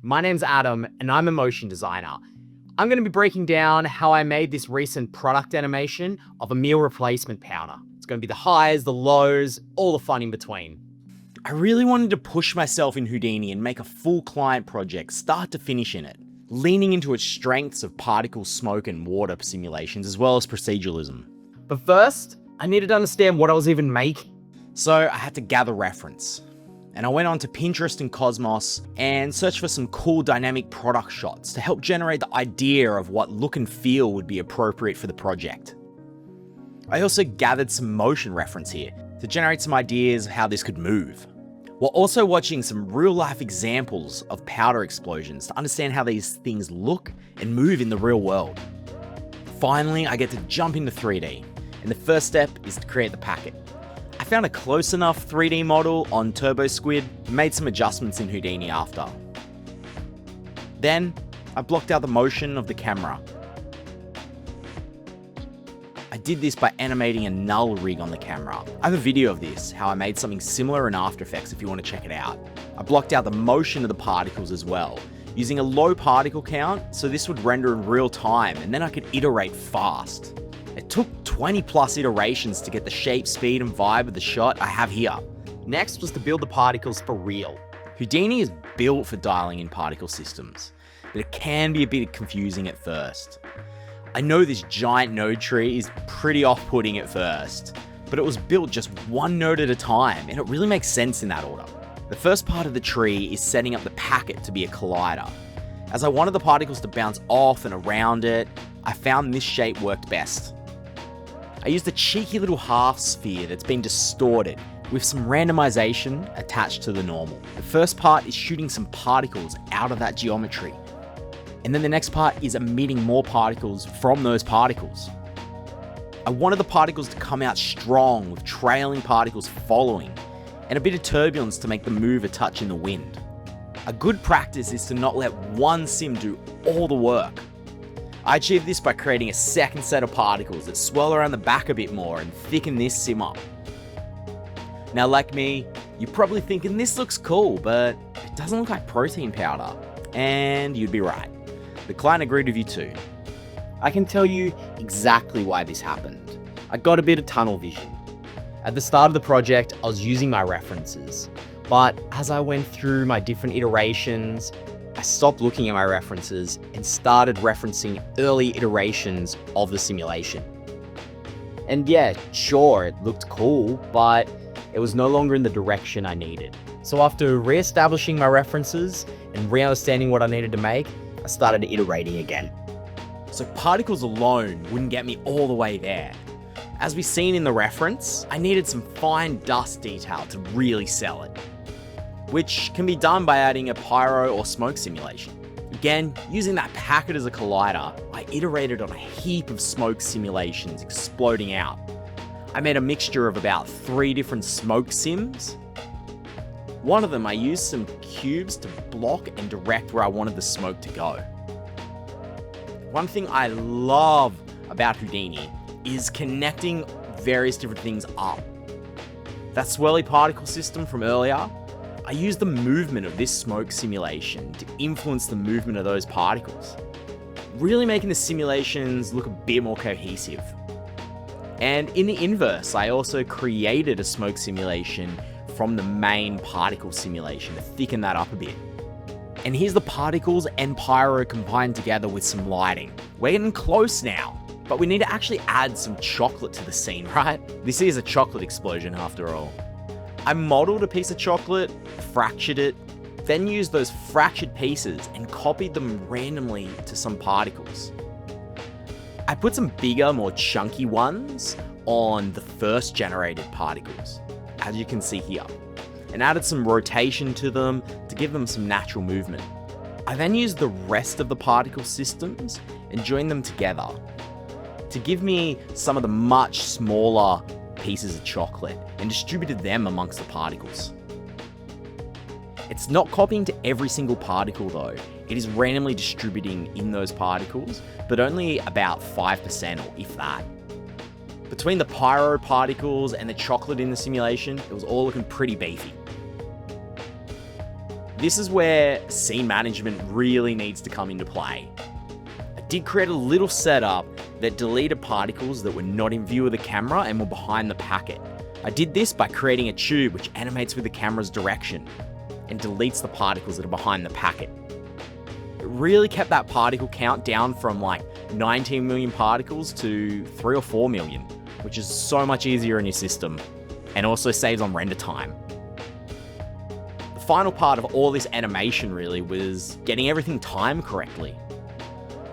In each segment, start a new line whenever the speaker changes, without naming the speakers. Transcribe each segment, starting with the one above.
My name's Adam, and I'm a motion designer. I'm going to be breaking down how I made this recent product animation of a meal replacement powder. It's going to be the highs, the lows, all the fun in between.
I really wanted to push myself in Houdini and make a full client project, start to finish in it, leaning into its strengths of particle, smoke, and water simulations, as well as proceduralism.
But first, I needed to understand what I was even making.
So I had to gather reference. And I went on to Pinterest and Cosmos and searched for some cool dynamic product shots to help generate the idea of what look and feel would be appropriate for the project. I also gathered some motion reference here to generate some ideas of how this could move, while also watching some real life examples of powder explosions to understand how these things look and move in the real world. Finally, I get to jump into 3D, and the first step is to create the packet. I found a close enough 3D model on Turbo Squid and made some adjustments in Houdini after. Then, I blocked out the motion of the camera. I did this by animating a null rig on the camera. I have a video of this, how I made something similar in After Effects if you want to check it out. I blocked out the motion of the particles as well, using a low particle count so this would render in real time and then I could iterate fast. It took 20 plus iterations to get the shape, speed, and vibe of the shot I have here.
Next was to build the particles for real.
Houdini is built for dialing in particle systems, but it can be a bit confusing at first. I know this giant node tree is pretty off-putting at first, but it was built just one node at a time, and it really makes sense in that order. The first part of the tree is setting up the packet to be a collider. As I wanted the particles to bounce off and around it, I found this shape worked best. I used a cheeky little half sphere that's been distorted with some randomization attached to the normal. The first part is shooting some particles out of that geometry. And then the next part is emitting more particles from those particles. I wanted the particles to come out strong with trailing particles following and a bit of turbulence to make them move a touch in the wind. A good practice is to not let one sim do all the work. I achieved this by creating a second set of particles that swirl around the back a bit more and thicken this sim up. Now, like me, you're probably thinking this looks cool, but it doesn't look like protein powder. And you'd be right. The client agreed with you too.
I can tell you exactly why this happened. I got a bit of tunnel vision. At the start of the project, I was using my references, but as I went through my different iterations, I stopped looking at my references and started referencing early iterations of the simulation. And yeah, sure, it looked cool, but it was no longer in the direction I needed. So after re-establishing my references and re-understanding what I needed to make, I started iterating again.
So particles alone wouldn't get me all the way there. As we've seen in the reference, I needed some fine dust detail to really sell it, which can be done by adding a pyro or smoke simulation. Again, using that packet as a collider, I iterated on a heap of smoke simulations exploding out. I made a mixture of about 3 different smoke sims. One of them I used some cubes to block and direct where I wanted the smoke to go. One thing I love about Houdini is connecting various different things up. That swirly particle system from earlier, I used the movement of this smoke simulation to influence the movement of those particles, really making the simulations look a bit more cohesive. And in the inverse, I also created a smoke simulation from the main particle simulation to thicken that up a bit. And here's the particles and pyro combined together with some lighting. We're getting close now, but we need to actually add some chocolate to the scene, right? This is a chocolate explosion after all. I modeled a piece of chocolate, fractured it, then used those fractured pieces and copied them randomly to some particles. I put some bigger, more chunky ones on the first generated particles, as you can see here, and added some rotation to them to give them some natural movement. I then used the rest of the particle systems and joined them together to give me some of the much smaller pieces of chocolate and distributed them amongst the particles. It's not copying to every single particle though. It is randomly distributing in those particles, but only about 5% or if that. Between the pyro particles and the chocolate in the simulation, it was all looking pretty beefy. This is where scene management really needs to come into play. I did create a little setup that deleted particles that were not in view of the camera and were behind the packet. I did this by creating a tube which animates with the camera's direction and deletes the particles that are behind the packet. It really kept that particle count down from like 19 million particles to 3 or 4 million, which is so much easier in your system and also saves on render time. The final part of all this animation really was getting everything timed correctly.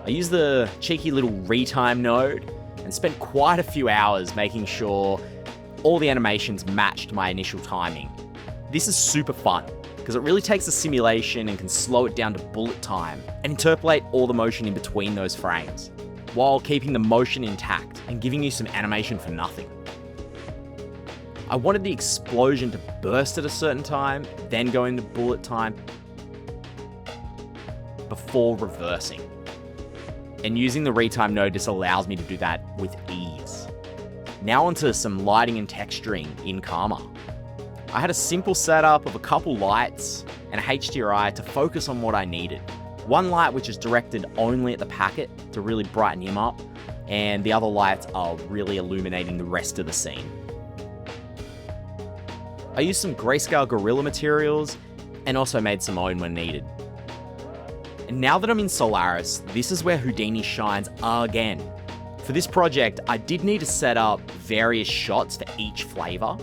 I used the cheeky little retime node and spent quite a few hours making sure all the animations matched my initial timing. This is super fun because it really takes the simulation and can slow it down to bullet time and interpolate all the motion in between those frames, while keeping the motion intact and giving you some animation for nothing. I wanted the explosion to burst at a certain time, then go into bullet time, before reversing. And using the retime node just allows me to do that with ease. Now onto some lighting and texturing in Karma. I had a simple setup of a couple lights and a HDRI to focus on what I needed. One light which is directed only at the packet to really brighten him up, and the other lights are really illuminating the rest of the scene. I used some grayscale gorilla materials and also made some own when needed. And now that I'm in Solaris, this is where Houdini shines again. For this project, I did need to set up various shots for each flavor,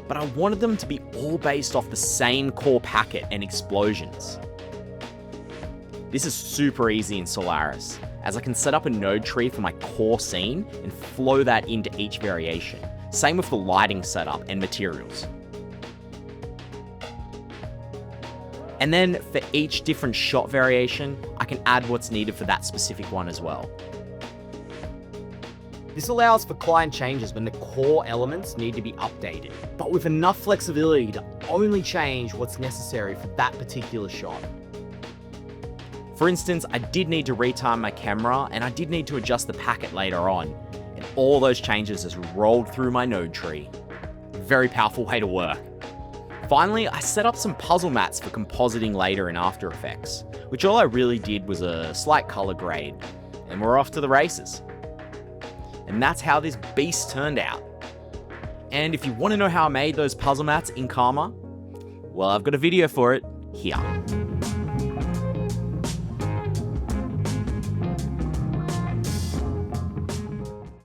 but I wanted them to be all based off the same core packet and explosions. This is super easy in Solaris, as I can set up a node tree for my core scene and flow that into each variation. Same with the lighting setup and materials. And then for each different shot variation, I can add what's needed for that specific one as well.
This allows for client changes when the core elements need to be updated, but with enough flexibility to only change what's necessary for that particular shot.
For instance, I did need to retime my camera and I did need to adjust the packet later on, and all those changes just rolled through my node tree. Very powerful way to work. Finally, I set up some puzzle mats for compositing later in After Effects, which all I really did was a slight color grade, and we're off to the races. And that's how this beast turned out. And if you want to know how I made those puzzle mats in Karma, well, I've got a video for it here.